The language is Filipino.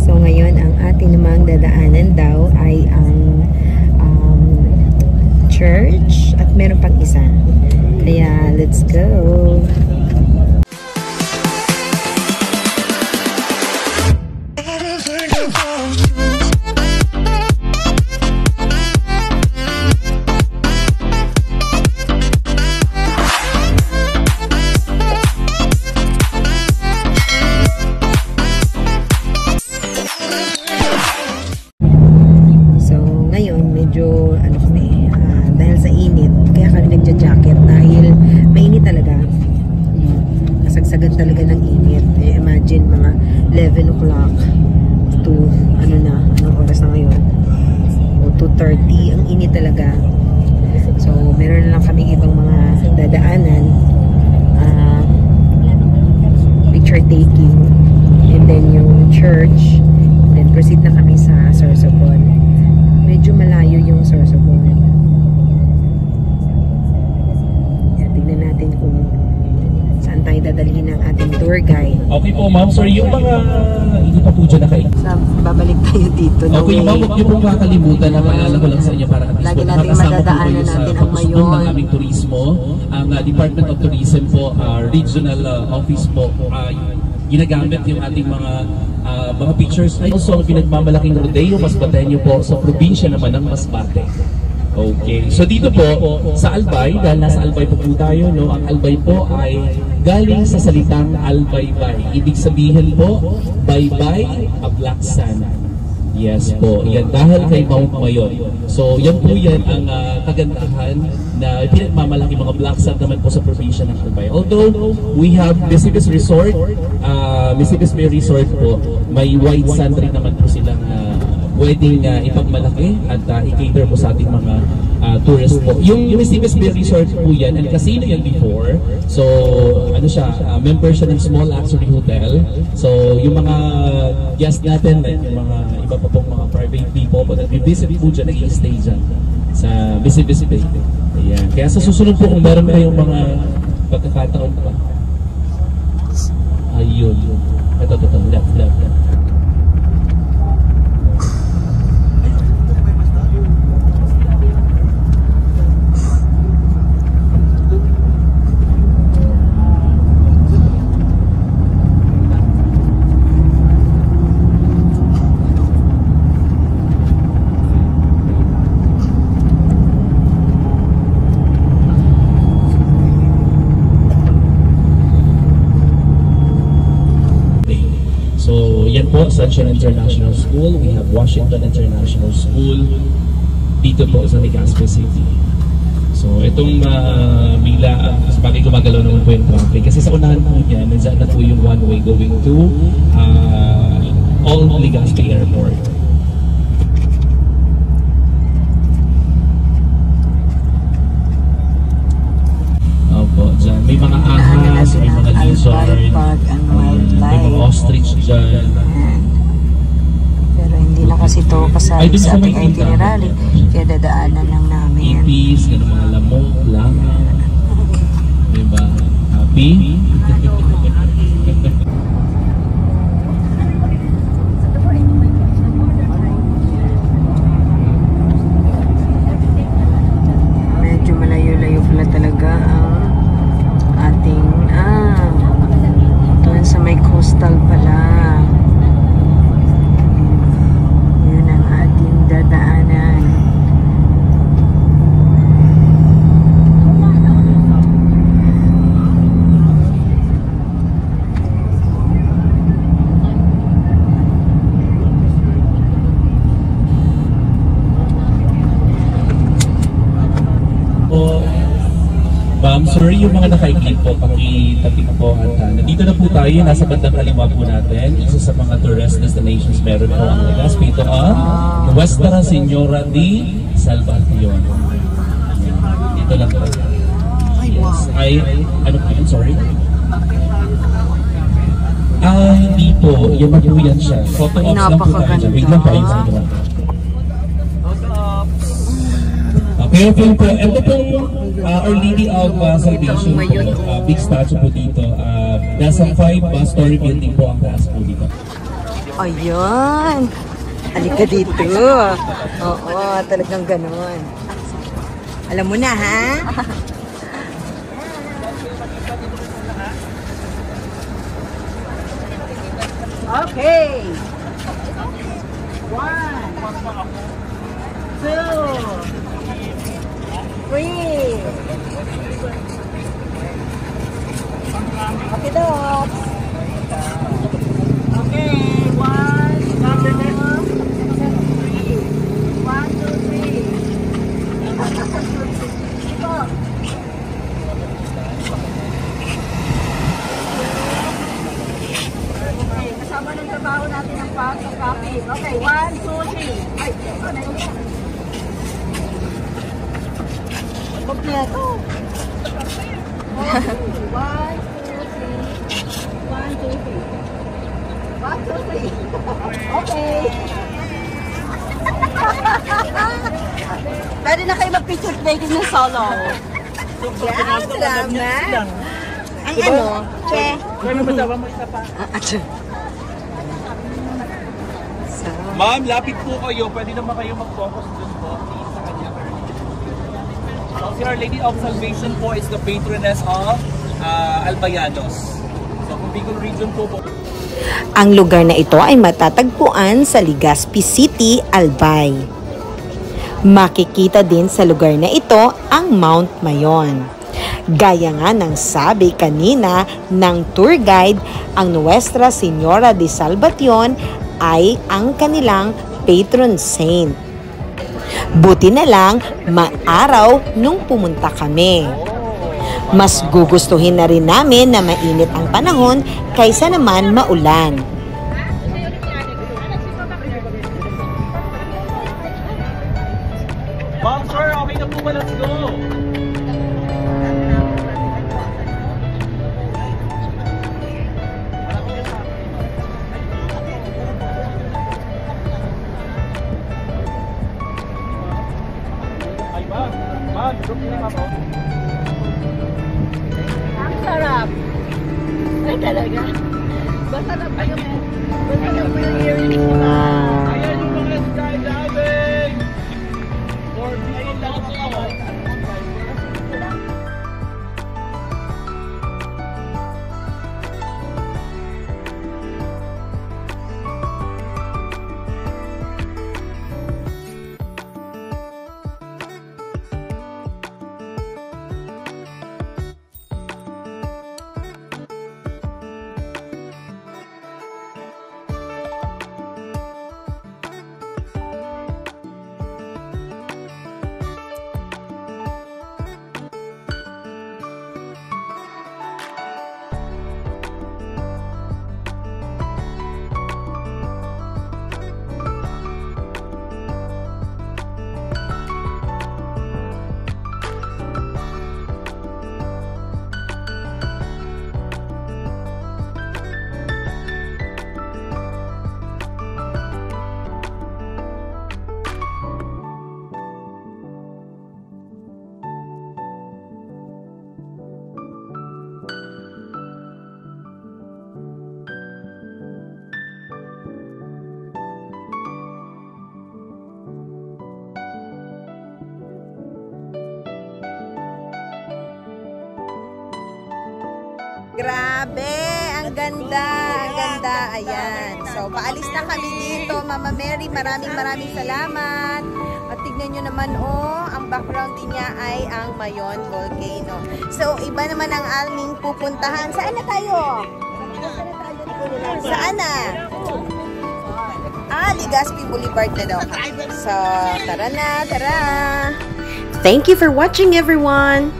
So ngayon, ang ating namang dadaanan daw ay ang church at meron pang isa. Kaya, let's go! Dahil sa init, kaya kami nagja-jacket dahil mainit talaga. Kasagsagan talaga ng init. Imagine mga 11 o'clock to anong oras na ngayon? O 2:30, ang init talaga. So, meron lang kami ibang mga dadaanan, picture taking, and then yung church, then proceed na kami sa Sorsogon. Medyo malayo yung Sorsogon. Tignan natin kung saan tayo dadalhin ng ating tour guide. Okay po ma'am, sorry, yung mga hindi pa po dyan na kayo. Babalik tayo dito. Okay ma'am, huwag niyo pong kakalimutan na maalala ko lang sa inyo para lagi natin madadaanan natin ang mayon. Ng aming turismo, ang Department of Tourism po, regional office po, ginagamit yung ating mga pictures. Also, ang pinagmamalaking rodeo, Masbateño po, sa probinsya naman ng Masbate. Okay, so dito po sa Albay, dahil nasa Albay po tayo, no? Ang Albay po ay galing sa salitang albaybay. Ibig sabihin po, baybay, ablaksan. Yes po, yan dahil kay Mount Mayon. So yan po yan ang kagandahan na pinagmamalaki mga ablaksan naman po sa probinsya ng Albay. Although we have Misibis Resort, Misibis Bay Resort po, may white sand rin naman po silang pwedeng ipagmalaki at i-cater po sa ating mga tourists po. Yung Misibis Bay Resort po yan, and casino yan before. So, member siya ng Small Luxury Hotel. So, yung mga guests natin, yung mga iba pa pong mga private people po that we visit po dyan, nag-i-stay dyan sa Misibis Bay. Ayan. Kaya sa susunod po, kung meron kayong mga pagkakataon pa. Ayun. Ito, left. Sunshine International School, we have Washington International School dito po sa Legazpi City. So itong bigla, bakit gumagalaw naman po yung traffic? Kasi sa unahan po niya, nandiyan na po yung one way going to Old Legazpi Airport. Opo, dyan. May mga ahas, may mga lizard, may mga ostrich dyan. Hindi na kasi ito kasali sa ating itinerary, kaya dadaanan lang namin. Ipis, gano'ng mga lamok, langaw. Diba? Happy? Medyo malayo-layo pala talaga ang ating doon sa may coastal pala. Dadaanan. Ma'am, sorry, yung mga naka-click po, pakitatik po at nandito na po tayo, nasa bandang kaliwa po natin, isa sa mga tourist destinations meron po ang Legazpi. Ito ang Nuestra Señora de Salvación. Dito lang po. Yes. Ano po yun? Sorry? Hindi po. Yan na po yan siya. Photo ops lang po tayo dyan. Wait lang po yung siguro. Okay, okay po. Ito pong Our Lady of Salvation po, big statue po dito. Nasa 5-story building po ang taas po dito. Ayan. Halika dito. Oo, talagang ganon. Alam mo na, ha? Okay. 1, 2, 3. Okay, dogs. Okay, 1, 2, 3. 1, 2, 3. Ito. Okay, kasama ng trabaho natin ang pag-copy. Okay, 1, 2, 3. Ay, ito na yun. Kompleto. 1, 2, 3. 1, 2, 3. 1, 2, 3. Okay. Pwede na kayo mag-picture taking ng solo. Yeah, salamat. Ang ano? Che. Pwede masawa mo isa pa. Ma'am, lapit po kayo. Pwede naman kayo mag-focus dun po. Sa kanya. Si Our Lady of Salvation po is the patroness of Albayanos. So, kung Bicol region po. Ang lugar na ito ay matatagpuan sa Legazpi City, Albay. Makikita din sa lugar na ito ang Mount Mayon. Gaya nga ng sabi kanina ng tour guide, ang Nuestra Señora de Salvacion ay ang kanilang patron saint. Buti na lang, maaraw nung pumunta kami. Mas gugustuhin na rin namin na mainit ang panahon kaysa naman maulan. Ma'am, sir, okay na po ba? Let's go! Ay, ma'am. Ma'am, group nila ako. Ang sarap. Ay talaga. Basta na pa yung earrings mo na. Ayan yung mga skydiving! For ayun lang po ako. Grabe, ang ganda, ang ganda. Ayan. So, paalis na kami dito, Mama Mary. Maraming salamat. At tignan nyo naman, ang background din niya ay ang Mayon Volcano. So, iba naman ang aming pupuntahan. Saan na tayo? Saan na? Legazpi Boulevard na daw. So, tara na, tara. Thank you for watching, everyone.